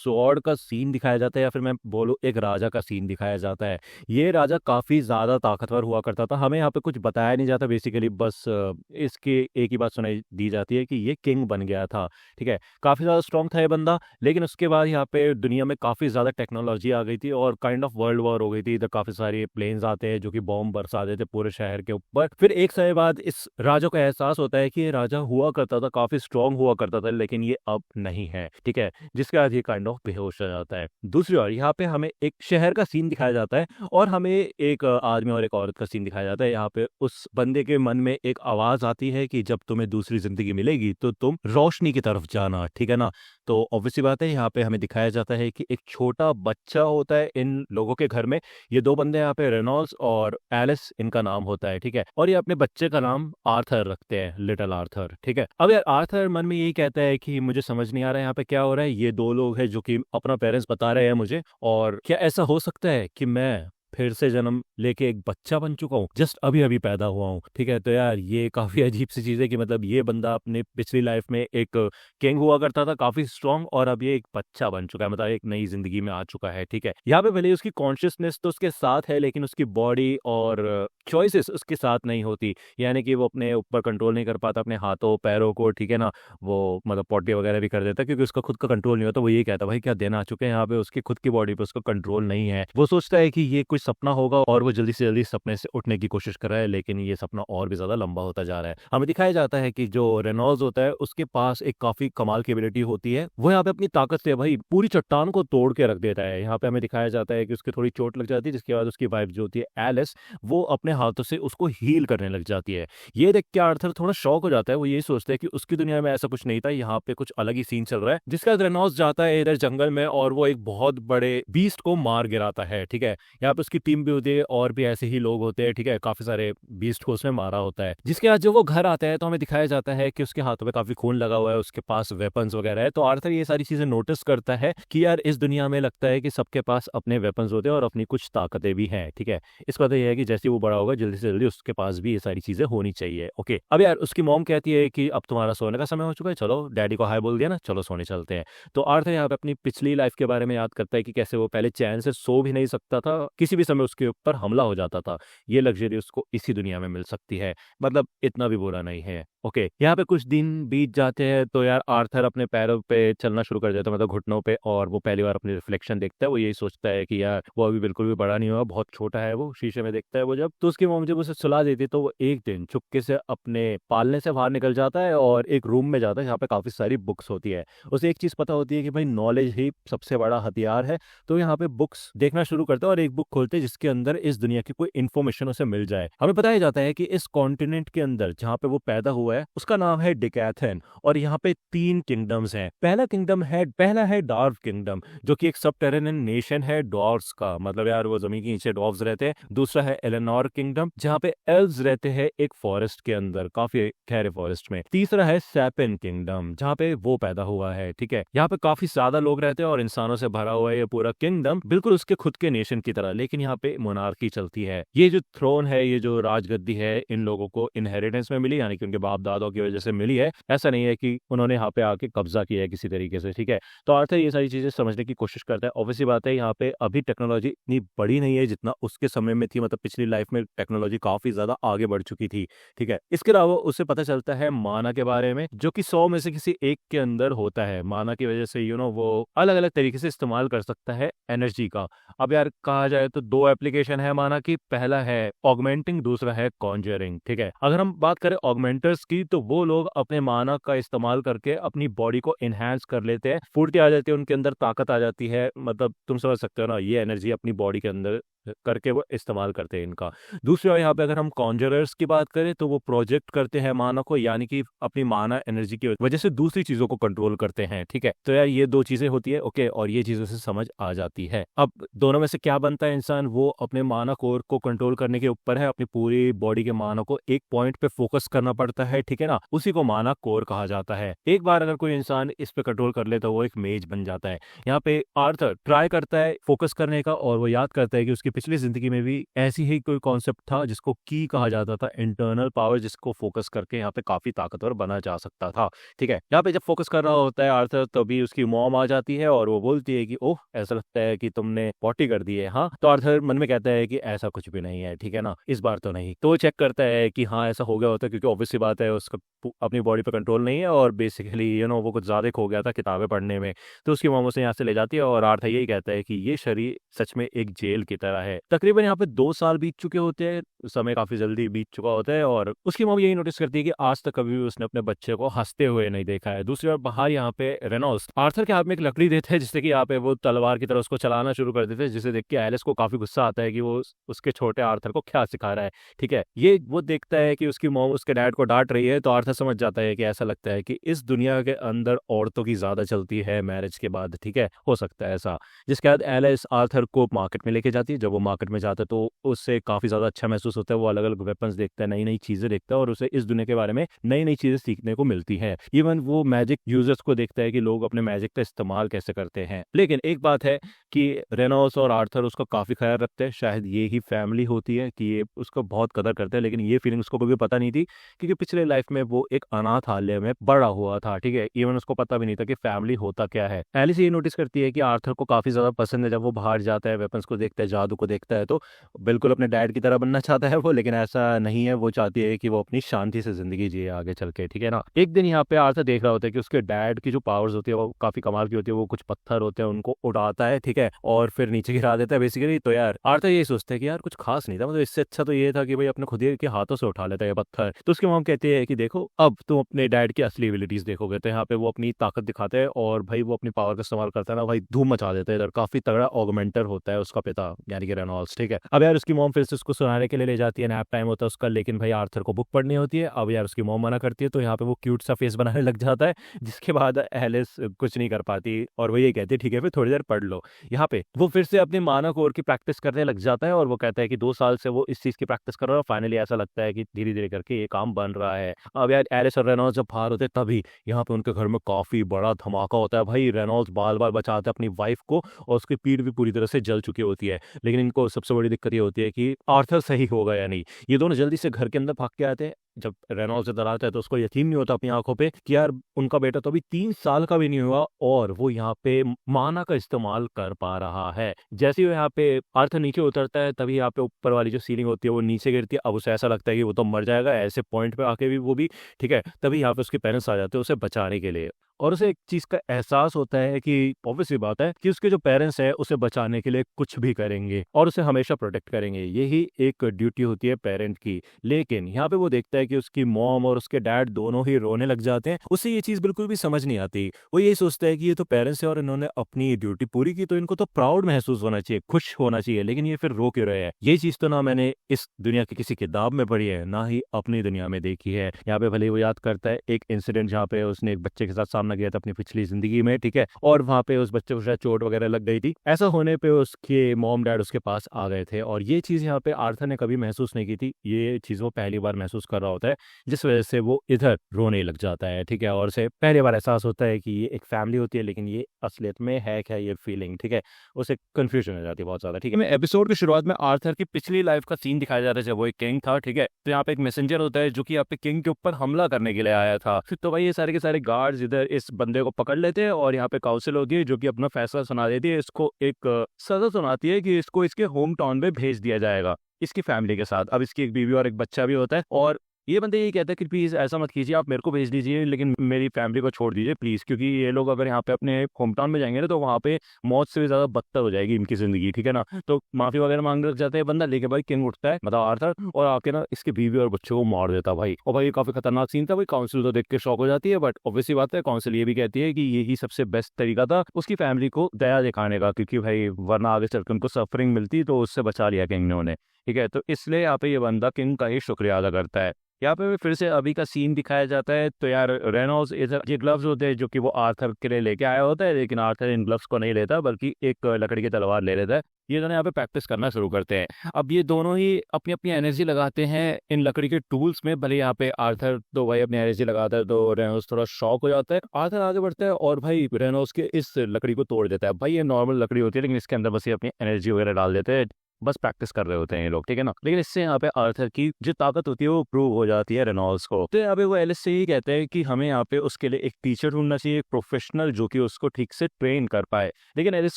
Sword का scene दिखाया जाता है, या फिर मैं बोलूँ एक राजा का सीन दिखाया जाता है। ये राजा काफ़ी ज़्यादा ताकतवर हुआ करता था। हमें यहाँ पे कुछ बताया नहीं जाता बेसिकली, बस इसकी एक ही बात सुनाई दी जाती है कि ये किंग बन गया था। ठीक है, काफ़ी ज़्यादा स्ट्रॉन्ग था ये बंदा। लेकिन उसके बाद यहाँ पे दुनिया में काफ़ी ज़्यादा टेक्नोलॉजी आ गई थी और काइंड ऑफ वर्ल्ड वॉर हो गई थी। इधर काफ़ी सारे प्लेन्स आते हैं जो कि बॉम्ब बरसा देते पूरे शहर के ऊपर। फिर एक समय बाद इस राजा को एहसास होता है कि ये राजा हुआ करता था, काफ़ी स्ट्रॉन्ग हुआ करता था, लेकिन ये अब नहीं है। ठीक है, जिसके बाद ये काइंड ऑफ बेहोश हो जाता है। दूसरी ओर यहाँ पे हमें एक शहर का सीन दिखाया जाता है और हमें एक आदमी और एक औरत का सीन दिखाया जाता है। यहाँ पे उस बंदे के मन में एक आवाज आती है कि जब तुम्हें दूसरी जिंदगी मिलेगी तो तुम रोशनी की तरफ जाना। ठीक है ना। तो ऑब्वियसली बात है, यहाँ पे हमें दिखाया जाता है कि एक छोटा बच्चा होता है इन लोगों के घर में। ये दो बंदे यहाँ पे रेनॉल्ड्स और एलिस इनका नाम होता है। ठीक है, और ये अपने बच्चे का नाम आर्थर रखते हैं, लिटिल आर्थर। ठीक है, अब यार आर्थर मन में यही कहता है कि मुझे समझ नहीं आ रहा है यहाँ पे क्या हो रहा है। ये दो लोग हैं जो कि अपना पेरेंट्स बता रहे हैं मुझे, और क्या ऐसा हो सकता है कि मैं फिर से जन्म लेके एक बच्चा बन चुका हूँ, जस्ट अभी अभी पैदा हुआ हूँ। ठीक है, तो यार ये काफी अजीब सी चीज है कि मतलब ये बंदा अपने पिछली लाइफ में एक किंग हुआ करता था, काफी स्ट्रांग, और अब ये एक बच्चा बन चुका है, मतलब एक नई जिंदगी में आ चुका है। ठीक है, यहाँ पे भले ही उसकी कॉन्शियसनेस तो उसके साथ है, लेकिन उसकी बॉडी और चॉइसेस उसके साथ नहीं होती। यानी कि वो अपने ऊपर कंट्रोल नहीं कर पाता अपने हाथों पैरों को। ठीक है ना, वो मतलब पॉटी वगैरह भी कर देता है क्योंकि उसका खुद का कंट्रोल नहीं होता। वो यही कहता है भाई क्या दिन आ चुके हैं यहाँ पे, उसकी खुद की बॉडी पे उसका कंट्रोल नहीं है। वो सोचता है कि ये कुछ सपना होगा और वो जल्दी से जल्दी सपने से उठने की कोशिश कर रहा है, लेकिन ये सपना और भी ज्यादा लंबा होता जा रहा है। हमें दिखाया जाता है कि जो रेनॉल्ड्स होता है उसके पास एक काफी कमाल की एबिलिटी होती है। वो यहाँ पे अपनी ताकत से भाई पूरी चट्टान को तोड़ के रख देता है। यहाँ पे हमें दिखाया जाता है कि उसकी थोड़ी चोट लग जाती है, जिसके बाद उसकी वाइफ जो होती है एलिस, वो अपने हाथों से उसको हील करने लग जाती है। ये देख के आर्थर थोड़ा शॉक हो जाता है। वो ये सोचता है कि उसकी दुनिया में ऐसा कुछ नहीं था, यहाँ पे कुछ अलग ही सीन चल रहा है। जिसका रेनॉल्ड्स जाता है इधर जंगल में और वो एक बहुत बड़े बीस्ट को मार गिराता है। ठीक है, यहाँ पे उसकी टीम भी होती है और भी ऐसे ही लोग होते हैं। ठीक है, काफी सारे बीस्ट को उसने मारा होता है। जिसके बाद जब वो घर आता है तो हमें दिखाया जाता है कि उसके हाथों में काफी खून लगा हुआ है, उसके पास वेपन्स वगैरह है। तो आर्थर ये सारी चीजें नोटिस करता है कि यार इस दुनिया में लगता है कि सबके पास अपने वेपन्स होते हैं और अपनी कुछ ताकतें भी हैं। ठीक है, इसका मतलब यह है कि जैसे ही वो बड़ा होगा जल्दी से जल्दी उसके पास भी ये सारी चीजें होनी चाहिए। ओके, अब यार उसकी मॉम कहती है कि अब तुम्हारा सोने का समय हो चुका है, चलो डैडी को हाय बोल दिया ना, चलो सोने चलते हैं। तो आर्थर यहाँ पे अपनी पिछली लाइफ के बारे में याद करता है कि कैसे वो पहले चैन से सो भी नहीं सकता था, किसी भी समय उसके ऊपर हमला हो जाता था। ये लग्जरी उसको इसी दुनिया में मिल सकती है, मतलब इतना भी बुरा नहीं है। ओके, यहाँ पे कुछ दिन बीत जाते हैं तो यार आर्थर अपने पैरों पे चलना शुरू कर देता है, मतलब घुटनों पे, और वो पहली बार अपनी रिफ्लेक्शन देखता है। वो यही सोचता है कि यार वो अभी बिल्कुल भी बड़ा नहीं हुआ, बहुत छोटा है। वो शीशे में देखता है वो जब, तो उसकी मॉम जब उसे सुला देती है तो वो एक दिन चुपके से अपने पालने से बाहर निकल जाता है और एक रूम में जाता है जहाँ पे काफी सारी बुक्स होती है। उसे एक चीज पता होती है कि भाई नॉलेज ही सबसे बड़ा हथियार है। तो यहाँ पे बुक्स देखना शुरू करता है और एक बुक खोलते हैं जिसके अंदर इस दुनिया की कोई इन्फॉर्मेशन उसे मिल जाए। हमें बताया जाता है कि इस कॉन्टिनेंट के अंदर जहाँ पे वो पैदा हुआ है उसका नाम है डिकैथन, और यहाँ पे 3 किंगडम्स हैं। पहला है डार्व किंगडम, जो कि एक सबटेरेनियन नेशन है डॉर्व्स का, मतलब यार वो जमीन के नीचे डॉर्व्स रहते हैं। दूसरा है एलेनोर किंगडम, जहाँ पे एल्व्स रहते हैं एक फॉरेस्ट के अंदर, काफी गहरे फॉरेस्ट में। तीसरा है सैपिन किंगडम, जहाँ पे वो पैदा हुआ है। ठीक है, यहाँ पे काफी ज्यादा लोग रहते हैं और इंसानों से भरा हुआ है ये पूरा किंगडम, बिल्कुल उसके खुद के नेशन की तरह। लेकिन यहाँ पे मोनार्की चलती है। ये जो थ्रोन है, ये जो राजगद्दी है, इन लोगों को इनहेरिटेंस में मिली, यानी कि उनके बाप दादाओं की वजह से मिली है। ऐसा नहीं है कि उन्होंने यहाँ पे आके कब्जा किया है किसी तरीके से। ठीक है, तो आर्थर ये सारी चीजें समझने की कोशिश करता है। ऑब्वियसली बात है, यहाँ पे अभी टेक्नोलॉजी इतनी बड़ी नहीं है जितना उसके समय में थी, मतलब पिछली लाइफ में टेक्नोलॉजी काफी ज्यादा आगे बढ़ चुकी थी। ठीक है, इसके अलावा उसे पता चलता है माना के बारे में, जो कि 100 में से किसी एक के अंदर होता है। माना की वजह से वो अलग अलग तरीके से इस्तेमाल कर सकता है एनर्जी का। अब यार कहा जाए तो 2 एप्लीकेशन है माना की, पहला है ऑगमेंटिंग, दूसरा है कॉन्जरिंग। ठीक है, अगर हम बात करें ऑगमेंटर्स की, तो वो लोग अपने माना का इस्तेमाल करके अपनी बॉडी को इनहेंस कर लेते हैं, फुर्ती आ जाती है उनके अंदर, ताकत आ जाती है, मतलब तुम समझ सकते हो ना, ये एनर्जी अपनी बॉडी के अंदर करके वो इस्तेमाल करते हैं इनका। दूसरी ओर यहाँ पे अगर हम कॉन्जरर्स की बात करें तो वो प्रोजेक्ट करते हैं माना को, यानी कि अपनी माना एनर्जी की वजह से दूसरी चीजों को कंट्रोल करते हैं। ठीक है, तो यार ये 2 चीजें होती है। ओके, और ये चीजों से समझ आ जाती है। अब दोनों में से क्या बनता है इंसान, वो अपने माना कोर को कंट्रोल करने के ऊपर है। अपनी पूरी बॉडी के माना को एक पॉइंट पे फोकस करना पड़ता है। ठीक है ना, उसी को माना कोर कहा जाता है। एक बार अगर कोई इंसान इस पे कंट्रोल कर ले तो वो एक मेज बन जाता है। यहाँ पे आर्थर ट्राई करता है फोकस करने का और वो याद करता है कि उसकी इसकी पिछली जिंदगी में भी ऐसी ही कोई कॉन्सेप्ट था जिसको की कहा जाता था, इंटरनल पावर, जिसको फोकस करके यहाँ पे काफी ताकतवर बना जा सकता था। ठीक है, यहाँ पे जब फोकस कर रहा होता है आर्थर, तभी उसकी मॉम आ जाती है और वो बोलती है कि ओह, ऐसा लगता है कि तुमने पॉटी कर दी है। हाँ, तो आर्थर मन में कहता है कि ऐसा कुछ भी नहीं है, ठीक है ना, इस बार तो नहीं। तो वो चेक करता है कि हाँ ऐसा हो गया होता है, क्योंकि ऑब्वियस सी बात है उसका अपनी बॉडी पे कंट्रोल नहीं है और बेसिकली वो कुछ ज्यादा खो गया था किताबें पढ़ने में। तो उसकी मॉम उसे यहाँ से ले जाती है और आर्थर यही कहता है कि ये शरीर सच में एक जेल की तरह है। तकरीबन यहाँ पे 2 साल बीत चुके होते हैं, समय काफी जल्दी बीत चुका होता है और उसकी मॉम यही नोटिस करती है कि आज तक कभी भी उसने अपने बच्चे को हंसते हुए नहीं देखा है। दूसरी ओर बाहर यहाँ पे रेनॉल्ड्स आर्थर के हाथ में एक लकड़ी देते हैं, जिससे कि यहाँ पे वो तलवार की तरह उसको चलाना शुरू कर देते हैं, जिसे देख के एलिस को काफी गुस्सा आता है कि वो उसके छोटे आर्थर को क्या सिखा रहा है। ठीक है, ये वो देखता है कि उसकी मॉम उसके डैड को डांट रही है, तो आर्थर समझ जाता है कि ऐसा लगता है कि इस दुनिया के अंदर औरतों की ज्यादा चलती है मैरिज के बाद। ठीक है, हो सकता है ऐसा। जिसके बाद एलिस आर्थर को मार्केट में लेके जाती है। जब वो मार्केट में जाता है तो उससे काफी ज्यादा अच्छा महसूस होता है। वो अलग अलग वेपन्स देखता है, नई नई चीजें देखता है और उसे इस दुनिया के बारे में नई नई चीजें सीखने को मिलती है। इवन वो मैजिक यूजर्स को देखता है कि लोग अपने मैजिक का इस्तेमाल कैसे करते हैं। लेकिन एक बात है कि रेनॉल्ड्स और आर्थर उसका काफी ख्याल रखते हैं। शायद ये ही फैमिली होती है कि ये उसको बहुत कदर करते हैं, लेकिन ये फीलिंग उसको कभी पता नहीं थी, क्योंकि पिछले लाइफ में वो एक अनाथालय में बड़ा हुआ था। ठीक है, इवन उसको पता भी नहीं था कि फैमिली होता क्या है। एलिस ये नोटिस करती है कि आर्थर को काफी ज्यादा पसंद है जब वो बाहर जाता है, वेपन्स को देखता है, जादू को देखता है, तो बिल्कुल अपने डैड की तरह बनना चाहता है वो, लेकिन ऐसा नहीं है। वो चाहती है कि वो अपनी शांति से जिंदगी जिए आगे चल के। ठीक है ना। एक दिन यहाँ पे आर्थर देख रहा होता है कि उसके डैड की जो पावर्स होती है वो काफी कमाल की होती है। वो कुछ पत्थर होते हैं उनको उड़ाता है, ठीक है, और फिर नीचे गिरा देता है बेसिकली। तो यार आर्थर ये सोचता है कि यार कुछ खास नहीं था, मतलब इससे अच्छा तो ये था कि भाई अपने खुद ही के हाथों से उठा लेता है ये पत्थर। तो उसकी मॉम कहती है कि देखो अब तुम अपने डैड की असली एबिलिटीज देखोगे। तो यहाँ पे वो अपनी ताकत दिखाते हैं और भाई वो अपनी पावर का इस्तेमाल करता है ना, भाई धूम मचा देता है इधर। काफी तगड़ा ऑगमेंटर होता है उसका पिता, यानी कि रेनॉल्ड्स। ठीक है, अब यार उसकी मॉम फिर से उसको सुनाने के लिए ले जाती है, नैप टाइम होता है उसका, लेकिन भाई आर्थर को बुक पढ़नी होती है। अब यार उसकी मॉम मना करती है, तो यहाँ पे वो क्यूट सा फेस बनाने लग जाता है, जिसके बाद एलिस कुछ नहीं कर पाती और वो ये कहती है ठीक है फिर थोड़ी देर पढ़ लो। यहाँ पे वो फिर से अपने माना कोर की प्रैक्टिस करने लग जाता है और वो कहता है कि 2 साल से वो इस चीज की प्रैक्टिस कर रहा है और फाइनली ऐसा लगता है कि धीरे धीरे करके ये काम बन रहा है। अब यार एलिस और रेनॉल्ड्स जब बाहर होते हैं तभी यहाँ पे उनके घर में काफी बड़ा धमाका होता है। भाई रेनॉल्ड्स बाल बाल बचाते हैं अपनी वाइफ को और उसकी पीठ भी पूरी तरह से जल चुकी होती है, लेकिन इनको सबसे बड़ी दिक्कत ये होती है कि आर्थर सही होगा या नहीं। ये दोनों जल्दी से घर के अंदर भाग के आते हैं। जब रेनॉल्ड्स इधर आता है तो उसको यकीन नहीं होता अपनी आंखों पे कि यार उनका बेटा तो अभी 3 साल का भी नहीं हुआ और वो यहाँ पे माना का इस्तेमाल कर पा रहा है। जैसे ही वो यहाँ पे आर्थर नीचे उतरता है तभी यहाँ पे ऊपर वाली जो सीलिंग होती है वो नीचे गिरती है। अब उसे ऐसा लगता है कि वो तो मर जाएगा, ऐसे पॉइंट पे आके भी वो भी। ठीक है, तभी यहाँ पे उसके पेरेंट्स आ जाते हैं उसे बचाने के लिए और उसे एक चीज का एहसास होता है कि ऑब्वियस सी बात है कि उसके जो पेरेंट्स हैं उसे बचाने के लिए कुछ भी करेंगे और उसे हमेशा प्रोटेक्ट करेंगे। यही एक ड्यूटी होती है पेरेंट की। लेकिन यहाँ पे वो देखता है कि उसकी मॉम और उसके डैड दोनों ही रोने लग जाते हैं। उसे ये चीज बिल्कुल भी समझ नहीं आती। वो यही सोचता है कि ये तो पेरेंट्स है और इन्होंने अपनी ड्यूटी पूरी की, तो इनको तो प्राउड महसूस होना चाहिए, खुश होना चाहिए, लेकिन ये फिर रो क्यों रहे हैं। ये चीज तो ना मैंने इस दुनिया की किसी किताब में पढ़ी है, ना ही अपनी दुनिया में देखी है। यहाँ पे भले ही वो याद करता है एक इंसिडेंट जहाँ पे उसने एक बच्चे के साथ सामना किया था अपनी पिछली जिंदगी में। ठीक है, और वहां पे उस बच्चे को शायद चोट वगैरह लग गई थी। ऐसा होने पे उसके मॉम डैड उसके पास आ गए थे और ये चीज यहाँ पे आर्थर ने कभी महसूस नहीं की थी। ये चीज वो पहली बार महसूस कर रहा होता है, जिस वजह से वो इधर रोने लग जाता है। ठीक है, और उसे पहली बार एहसास होता है कि ये एक फैमिली होती है, लेकिन ये असलियत में है क्या ये फीलिंग। ठीक है, उसे कंफ्यूजन हो जाती है बहुत ज्यादा। ठीक है, एपिसोड की शुरुआत में आर्थर की पिछली लाइफ का सीन दिखाया जाता है जब वो एक किंग था। ठीक है, तो यहाँ पे एक मैसेंजर होता है जो कि यहाँ पे किंग के ऊपर हमला करने के लिए आया था। फिर तो भाई ये सारे के सारे गार्ड्स इधर इस बंदे को पकड़ लेते हैं और यहाँ पे काउंसिल होती है जो कि अपना फैसला सुना देती है। इसको एक सजा सुनाती है कि इसको इसके होम टाउन में भेज दिया जाएगा इसकी फैमिली के साथ। अब इसकी एक बीवी और एक बच्चा भी होता है और ये बंदे यही कहते हैं कि प्लीज ऐसा मत कीजिए, आप मेरे को भेज दीजिए लेकिन मेरी फैमिली को छोड़ दीजिए प्लीज, क्योंकि ये लोग अगर यहाँ पे अपने होम टाउन में जाएंगे ना तो वहाँ पे मौत से भी ज्यादा बदतर हो जाएगी इनकी जिंदगी। ठीक है ना, तो माफी वगैरह मांगने लग जाते हैं बंदा। लेकिन भाई किंग उठता है, मतलब आर्थर, और आके ना इसके बीवी और बच्चों को मार देता भाई। और भाई ये काफी खतरनाक सीन था। भाई काउंसिल तो देख के शॉक हो जाती है, बट ऑब्वियसली बात है काउंसिल ये भी कहती है कि यही सबसे बेस्ट तरीका था उसकी फैमिली को दया दिखाने का, क्योंकि भाई वरना आगे चलकर उनको सफरिंग मिलती, तो उससे बचा लिया किंग ने उन्हें। ठीक है, तो इसलिए यहाँ पे ये बंदा किंग का ही शुक्रिया अदा करता है। यहाँ पे भी फिर से अभी का सीन दिखाया जाता है। तो यार रेनॉल्ड्स इधर ये ग्लव्स होते हैं जो कि वो आर्थर के लिए लेके आया होता है, लेकिन आर्थर इन ग्लव्स को नहीं लेता बल्कि एक लकड़ी की तलवार ले लेता है। ये दोनों यहाँ पे प्रैक्टिस करना शुरू करते हैं। अब ये दोनों ही अपनी अपनी एनर्जी लगाते हैं इन लकड़ी के टूल्स में। भले यहाँ पे आर्थर तो भाई अपनी एनर्जी लगाता है तो रेनॉल्ड्स थोड़ा शॉक हो जाता है। आर्थर आगे बढ़ता है और भाई रेनॉल्ड्स के इस लकड़ी को तोड़ देता है। भाई ये नॉर्मल लकड़ी होती है लेकिन इसके अंदर बस ये अपनी एनर्जी वगैरह डाल देते हैं बस प्रैक्टिस कर रहे होते हैं ये लोग, ठीक है ना। लेकिन इससे यहाँ पे आर्थर की जो ताकत होती है वो प्रूव हो जाती है रेनॉल्ड्स को। तो यहाँ पे वो एलिस से ही कहते हैं कि हमें यहाँ पे उसके लिए एक टीचर ढूंढना चाहिए, एक प्रोफेशनल जो कि उसको ठीक से ट्रेन कर पाए। लेकिन एलिस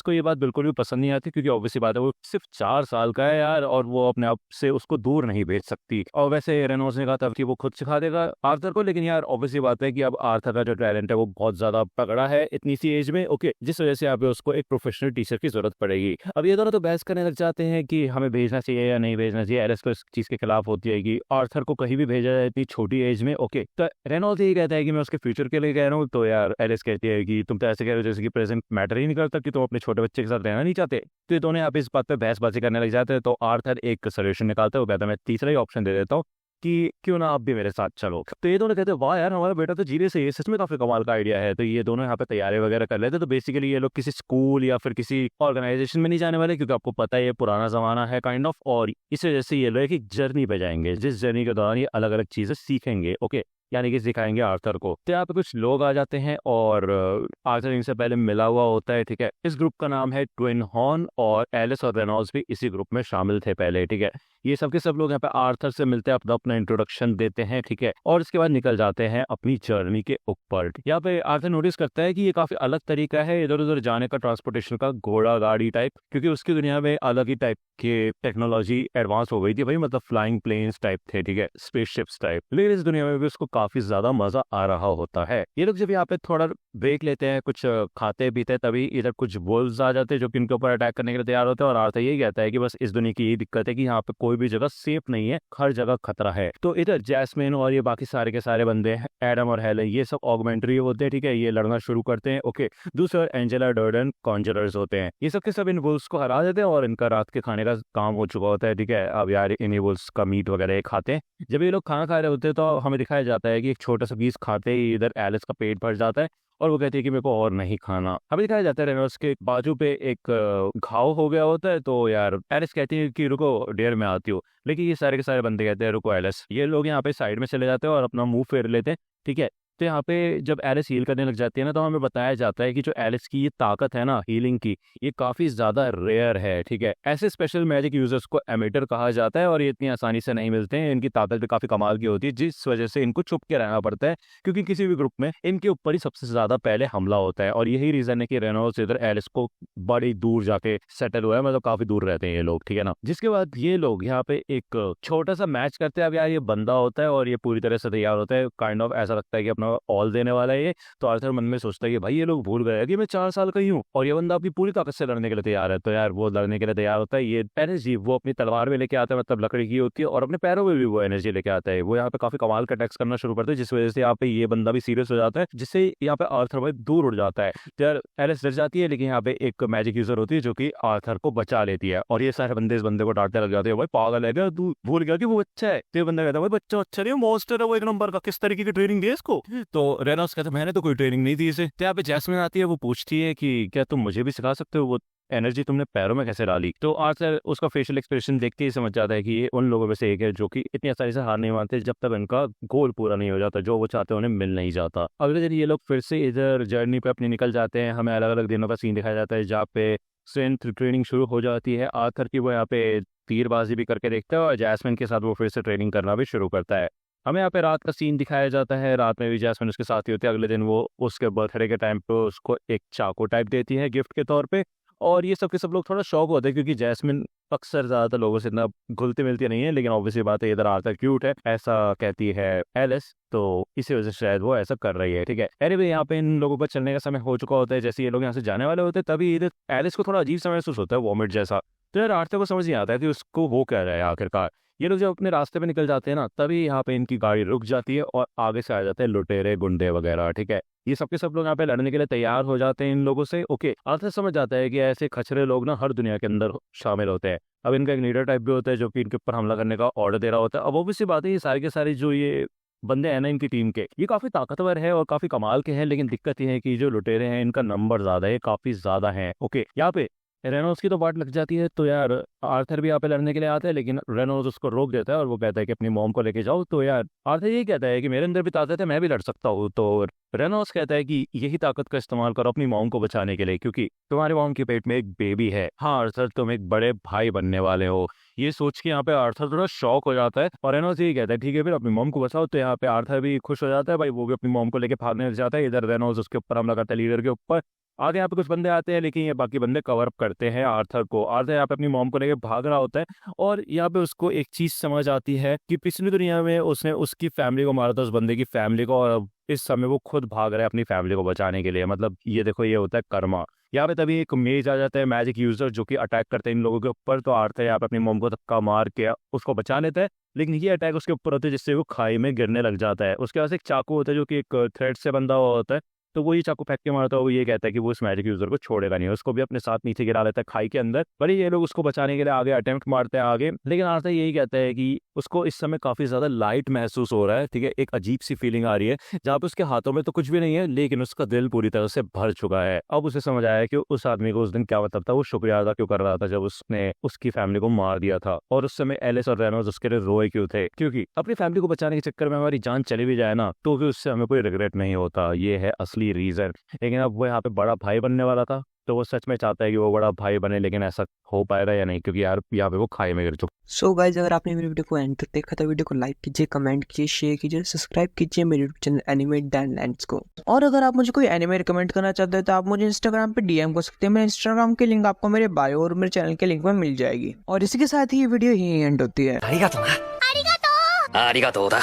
को ये बात बिल्कुल भी पसंद नहीं आती, क्योंकि ऑब्वियसली बात है वो सिर्फ 4 साल का है यार, और वो अपने आप से उसको दूर नहीं भेज सकती। और वैसे रेनॉल्ड्स ने कहा था कि वो खुद सिखा देगा आर्थर को, लेकिन यार ऑब्वियसली बात है कि अब आर्थर का जो टैलेंट है वो बहुत ज्यादा तगड़ा है इतनी सी एज में, ओके, जिस वजह से यहाँ पे उसको एक प्रोफेशनल टीचर की जरूरत पड़ेगी। अब ये दोनों तो बहस करने लग जाते हैं कि हमें भेजना चाहिए या नहीं भेजना चाहिए। एलिस को इस चीज के खिलाफ होती है कि आर्थर को कहीं भी भेजा जाए इतनी छोटी एज में, ओके। तो रेनॉल्ड्स यही कहता है कि मैं उसके फ्यूचर के लिए कह रहा हूँ। तो यार एलिस कहती है कि तुम तो ऐसे कह रहे हो जैसे कि प्रेजेंट मैटर ही नहीं करता, कि तुम अपने छोटे बच्चे के साथ रहना नहीं चाहते। तो ये दोनों आप इस बात पे बहसबाजी करने लग जाते हैं। तो आर्थर एक सोल्यूशन निकालता है, वो कहता है मैं तीसरा ही ऑप्शन दे देता हूँ कि क्यों ना आप भी मेरे साथ चलो। तो ये दोनों कहते हैं वाह यार हमारा बेटा तो जीने से, ये सच में काफी कमाल का आइडिया है। तो ये दोनों यहाँ पे तैयारी वगैरह कर लेते हैं। तो बेसिकली ये लोग किसी स्कूल या फिर किसी ऑर्गेनाइजेशन में नहीं जाने वाले, क्योंकि आपको पता है ये पुराना जमाना है काइंड ऑफ, और इस वजह से ये लोग एक जर्नी पे जाएंगे, जिस जर्नी के दौरान ये अलग अलग चीजें सीखेंगे, ओके, यानी कि सिखाएंगे आर्थर को। तो यहाँ पे कुछ लोग आ जाते हैं और आर्थर इनसे पहले मिला हुआ होता है, ठीक है। इस ग्रुप का नाम है ट्विन हॉर्न, और एलिस और रेनॉल्ड्स भी इसी ग्रुप में शामिल थे पहले, ठीक है। ये सब के सब लोग यहाँ पे आर्थर से मिलते हैं, अपना अपना इंट्रोडक्शन देते हैं, ठीक है, और इसके बाद निकल जाते हैं अपनी जर्नी के ऊपर। यहाँ पे आर्थर नोटिस करता है कि ये काफी अलग तरीका है इधर उधर जाने का, ट्रांसपोर्टेशन का, घोड़ा गाड़ी टाइप, क्योंकि उसकी दुनिया में अलग ही टाइप के टेक्नोलॉजी एडवांस हो गई थी भाई, मतलब फ्लाइंग प्लेन्स टाइप थे, ठीक है, स्पेसशिप्स टाइप। लेकिन इस दुनिया में भी उसको काफी ज्यादा मजा आ रहा होता है। ये लोग जब यहाँ पे थोड़ा ब्रेक लेते हैं, कुछ खाते पीते, तभी इधर कुछ वुल्व्स आ जाते हैं जो कि इनके ऊपर अटैक करने के लिए तैयार होते हैं। और आर्थर यही कहता है कि बस इस दुनिया की यही दिक्कत है कि यहाँ पे कोई भी जगह सेफ नहीं है, हर जगह खतरा है। तो इधर जैस्मिन और ये बाकी सारे के सारे बंदे, एडम और हेलन, ये सब ऑगमेंट्री होते हैं, ठीक है, ये लड़ना शुरू करते हैं, ओके। दूसरे एंजेला डर्डन कॉन्जरर्स होते हैं। ये सब के सब इन वुल्व्स को हरा देते हैं और इनका रात के खाने का काम हो चुका होता है, ठीक है। अब यार इन वुल्व्स का मीट वगैरह खाते हैं। जब ये लोग खाना खा रहे होते हैं तो हमें दिखाया जाता है कि एक छोटा सा पीस खाते ही इधर एलिस का पेट भर जाता है और वो कहती है कि मेरे को और नहीं खाना। हमें दिखाया जाता है रेनॉल्ड्स के बाजू पे एक घाव हो गया होता है। तो यार एलिस कहती है कि रुको डियर मैं आती हूँ, लेकिन ये सारे के सारे बंदे कहते हैं रुको एलिस। ये लोग यहाँ पे साइड में चले जाते हैं और अपना मुंह फेर लेते हैं, ठीक है। तो यहाँ पे जब एलिस हील करने लग जाती है ना, तो हमें बताया जाता है कि जो एलिस की ये ताकत है ना हीलिंग की, ये काफी ज्यादा रेयर है, ठीक है। ऐसे स्पेशल मैजिक यूजर्स को एमिटर कहा जाता है और ये इतनी आसानी से नहीं मिलते हैं। इनकी ताकत भी काफी कमाल की होती है, जिस वजह से इनको छुप के रहना पड़ता है, क्योंकि किसी भी ग्रुप में इनके ऊपर ही सबसे ज्यादा पहले हमला होता है। और यही रीजन है कि रेनॉल्ड्स इधर एलिस को बड़ी दूर जाके सेटल हुआ है, मतलब काफी दूर रहते हैं ये लोग, ठीक है ना। जिसके बाद ये लोग यहाँ पे एक छोटा सा मैच करते हैं। अब यार ये बंदा होता है और ये पूरी तरह से तैयार होता है, काइंड ऑफ ऐसा लगता है कि अपना ऑल देने वाला है ये। तो आर्थर मन में सोचता है कि भाई ये लोग भूल गए कि मैं 4 साल का ही हूँ और ये बंदा अपनी पूरी ताकत से लड़ने के लिए तैयार है। तो यार वो लड़ने के लिए तैयार होता है। ये एनर्जी वो अपनी तलवार में लेके आता है, मतलब लकड़ी की होती है, और अपने पैरों में भी वो एनर्जी लेके आता है। वो यहाँ पे काफी कमाल का अटैक्स करना शुरू करता है, जिस वजह से यहाँ पे ये बंदा भी सीरियस हो जाता है, जिससे यहाँ पे आर्थर भाई दूर उड़ जाता है। तो यार एलिस डर जाती है, लेकिन यहाँ पे एक मैजिक यूजर होती है जो कि आर्थर को बचा लेती है। और ये सारे बंदे इस बंदे को डांटने लग जाते हैं, भाई पागल है क्या तू, भूल गया कि वो बच्चा है। तो ये बंदा कहता है भाई बच्चा अच्छा नहीं, मॉन्स्टर है वो एक नंबर का, किस तरीके की ट्रेनिंग दी इसको। तो रेनॉल्ड्स कहता है मैंने तो कोई ट्रेनिंग नहीं दी इसे। तो यहाँ पे जैस्मिन आती है, वो पूछती है कि क्या तुम मुझे भी सिखा सकते हो, वो एनर्जी तुमने पैरों में कैसे डाली। तो आर्थर उसका फेशियल एक्सप्रेशन देखते ही समझ जाता है कि ये उन लोगों में से एक है जो कि इतनी आसानी से हार नहीं मानते जब तक इनका गोल पूरा नहीं हो जाता, जो वो चाहते हैं उन्हें मिल नहीं जाता। अगले दिन ये लोग फिर से इधर जर्नी पे अपनी निकल जाते हैं। हमें अलग अलग दिनों का सीन दिखाया जाता है जहाँ पे स्ट्रेंथ ट्रेनिंग शुरू हो जाती है आर्थर की। वो यहाँ पे तीरबाजी भी करके देखता है और जैस्मिन के साथ वो फिर से ट्रेनिंग करना भी शुरू करता है। हमें यहाँ पे रात का सीन दिखाया जाता है। रात में भी जैस्मिन उसके साथ ही होती है। अगले दिन वो उसके बर्थडे के टाइम पे उसको एक चाकू टाइप देती है गिफ्ट के तौर पे। और ये सब के सब लोग थोड़ा शौक होते हैं, क्योंकि जैस्मिन अक्सर ज्यादातर लोगों से इतना घुलती मिलती नहीं है, लेकिन ऑब्वियसली बात है इधर आर्थर क्यूट है, ऐसा कहती है एलिस, तो इसी वजह से शायद वो ऐसा कर रही है, ठीक है। अरे भाई यहाँ पे इन लोगों पर चलने का समय हो चुका होता है। जैसे ये लोग यहाँ से जाने वाले होते हैं तभी इधर एलिस को थोड़ा अजीब सा महसूस होता है, वॉमिट जैसा। तो यार आर्थर को समझ नहीं आता है कि उसको वो कह रहा है आखिरकार। ये लोग जब अपने रास्ते पे निकल जाते हैं ना, तभी यहाँ पे इनकी गाड़ी रुक जाती है और आगे से आ जाते हैं लुटेरे गुंडे वगैरह, ठीक है। ये सबके सब लोग यहाँ पे लड़ने के लिए तैयार हो जाते हैं इन लोगों से, ओके। आर्थर समझ जाता है कि ऐसे खचरे लोग ना हर दुनिया के अंदर शामिल होते हैं। अब इनका एक लीडर टाइप भी होता है जो कि इनके ऊपर हमला करने का ऑर्डर दे रहा होता है। अब ऑब्वियसली बात है ये सारे के सारे जो ये बंदे हैं ना इनकी टीम के, ये काफी ताकतवर है और काफी कमाल के हैं, लेकिन दिक्कत ये है कि जो लुटेरे हैं इनका नंबर ज्यादा है, काफी ज्यादा है, ओके। यहाँ पे रेनोल्ड्स की तो बात लग जाती है। तो यार आर्थर भी यहाँ पे लड़ने के लिए आता है, लेकिन रेनोल्ड्स उसको रोक देता है और वो कहता है कि अपनी मॉम को लेके जाओ। तो यार आर्थर यही कहता है कि मेरे अंदर भी ताकत है, मैं भी लड़ सकता हूँ। तो रेनोल्ड्स कहता है कि यही ताकत का इस्तेमाल करो अपनी मॉम को बचाने के लिए, क्योंकि तुम्हारी मॉम के पेट में एक बेबी है। हाँ आर्थर, तुम एक बड़े भाई बनने वाले हो। ये सोच के यहाँ पे आर्थर थोड़ा शॉक हो जाता है और रेनोल्ड्स यही कहता है ठीक है फिर अपनी मॉम को बचाओ। तो यहाँ पे आर्थर भी खुश हो जाता है भाई, वो भी अपनी मॉम को लेके भागने लग जाता है। इधर रेनोल्ड्स उसके ऊपर हमला करता है, लीडर के ऊपर। आगे यहाँ पे कुछ बंदे आते हैं, लेकिन ये बाकी बंदे कवर अप करते हैं आर्थर को। आर्थर यहाँ पे अपनी मॉम को लेके भाग रहा होता है और यहाँ पे उसको एक चीज समझ आती है कि पिछली दुनिया में उसने उसकी फैमिली को मारा था, उस बंदे की फैमिली को, और अब इस समय वो खुद भाग रहा है अपनी फैमिली को बचाने के लिए। मतलब ये देखो, ये होता है कर्मा। यहाँ पे तभी एक मेज आ जाता है, मैजिक यूजर, जो कि अटैक करते हैं इन लोगों के ऊपर। तो आर्थर यहाँ पे अपनी मॉम को धक्का मार के उसको बचा लेता है, लेकिन ये अटैक उसके ऊपर होता है जिससे वो खाई में गिरने लग जाता है। उसके पास एक चाकू होता है जो कि एक थ्रेड से बंधा हुआ होता है। तो वो ये चाकू फेंक के मारता है। वो ये कहता है कि वो इस मैजिक यूजर को छोड़ेगा नहीं, उसको भी अपने साथ नीचे गिरा लेता है खाई के अंदर। बड़ी ये लोग उसको बचाने के लिए आगे अटेम्प्ट मारते हैं आगे, लेकिन आर्थर यही कहता है कि उसको इस समय काफी ज्यादा लाइट महसूस हो रहा है। ठीक है, एक अजीब सी फीलिंग आ रही है जहाँ पे उसके हाथों में तो कुछ भी नहीं है, लेकिन उसका दिल पूरी तरह से भर चुका है। अब उसे समझ आया कि उस आदमी को उस दिन क्या मतलब था, वो शुक्रिया अदा क्यों कर रहा था जब उसने उसकी फैमिली को मार दिया था। और उस समय एलिस और रेनोल्ड्स उसके लिए रोए क्यों थे, क्योंकि अपनी फैमिली को बचाने के चक्कर में हमारी जान चली भी जाए ना, तो भी उससे हमें कोई रिग्रेट नहीं होता। ये है असली रीजन। लेकिन अब वो यहाँ पे बड़ा भाई बनने वाला था, तो वो सच में चाहता है कि वो बड़ा भाई बने, लेकिन ऐसा हो पाएगा या नहीं, क्योंकि यार यहाँ पे वो खाई में गिर चुका। सो गाइज, अगर आपने मेरी वीडियो को एंड तक देखा तो वीडियो को लाइक कीजिए, कमेंट कीजिए, शेयर कीजिए, सब्सक्राइब कीजिए मेरे YouTube channel animate than lands को। और अगर आप मुझे कोई एनिमे रिकमेंड करना चाहते हैं तो आप मुझे इंस्टाग्राम पे डीएम कर सकते हैं। मेरे इंस्टाग्राम की लिंक आपको मेरे बायो और मेरे चैनल के लिंक में मिल जाएगी। और इसी के साथ ही ये वीडियो यही एंड होती है। ありがとうだ。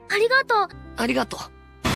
ありがとう。